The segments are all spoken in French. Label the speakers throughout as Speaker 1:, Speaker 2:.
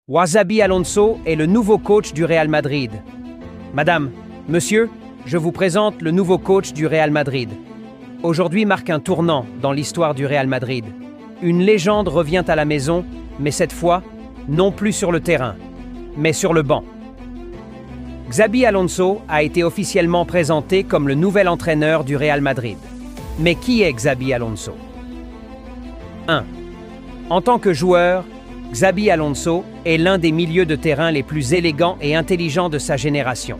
Speaker 1: Xabi Alonso est le nouveau coach du Real Madrid. Madame, monsieur, je vous présente le nouveau coach du Real Madrid. Aujourd'hui marque un tournant dans l'histoire du Real Madrid. Une légende revient à la maison, mais cette fois, non plus sur le terrain, mais sur le banc. Xabi Alonso a été officiellement présenté comme le nouvel entraîneur du Real Madrid. Mais qui est Xabi Alonso? 1. En tant que joueur, Xabi Alonso est l'un des milieux de terrain les plus élégants et intelligents de sa génération.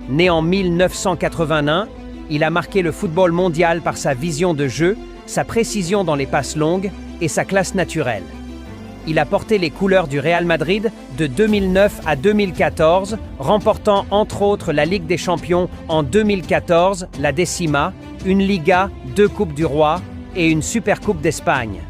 Speaker 1: Né en 1981, il a marqué le football mondial par sa vision de jeu, sa précision dans les passes longues et sa classe naturelle. Il a porté les couleurs du Real Madrid de 2009 à 2014, remportant entre autres la Ligue des Champions en 2014, la Décima, une Liga, 2 Coupes du Roi et une Supercoupe d'Espagne.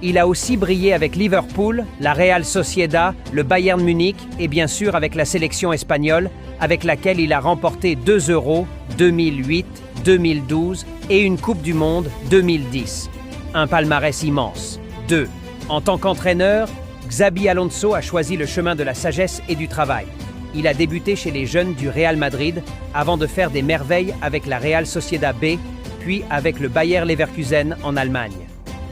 Speaker 1: Il a aussi brillé avec Liverpool, la Real Sociedad, le Bayern Munich et bien sûr avec la sélection espagnole, avec laquelle il a remporté 2 Euros 2008, 2012 et une Coupe du Monde 2010. Un palmarès immense. 2. En tant qu'entraîneur, Xabi Alonso a choisi le chemin de la sagesse et du travail. Il a débuté chez les jeunes du Real Madrid avant de faire des merveilles avec la Real Sociedad B, puis avec le Bayer Leverkusen en Allemagne.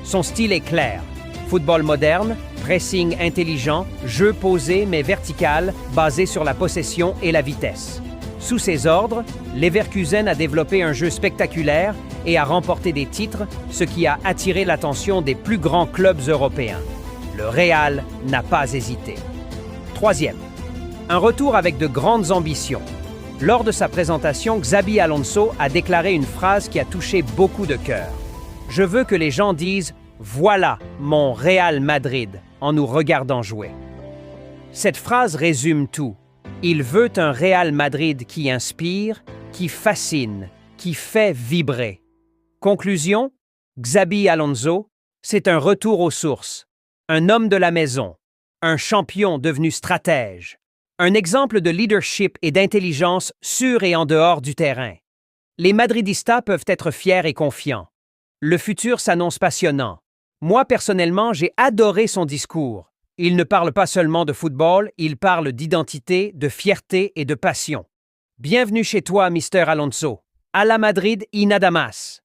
Speaker 1: Son style est clair. Football moderne, pressing intelligent, jeu posé mais vertical, basé sur la possession et la vitesse. Sous ses ordres, Leverkusen a développé un jeu spectaculaire et a remporté des titres, ce qui a attiré l'attention des plus grands clubs européens. Le Real n'a pas hésité. 3. Un retour avec de grandes ambitions. Lors de sa présentation, Xabi Alonso a déclaré une phrase qui a touché beaucoup de cœurs. « Je veux que les gens disent « Voilà mon Real Madrid » en nous regardant jouer. Cette phrase résume tout. Il veut un Real Madrid qui inspire, qui fascine, qui fait vibrer. Conclusion, Xabi Alonso, c'est un retour aux sources, un homme de la maison, un champion devenu stratège, un exemple de leadership et d'intelligence sur et en dehors du terrain. Les Madridistas peuvent être fiers et confiants. Le futur s'annonce passionnant. Moi, personnellement, j'ai adoré son discours. Il ne parle pas seulement de football, il parle d'identité, de fierté et de passion. Bienvenue chez toi, Mr. Alonso. À la Madrid y nada más.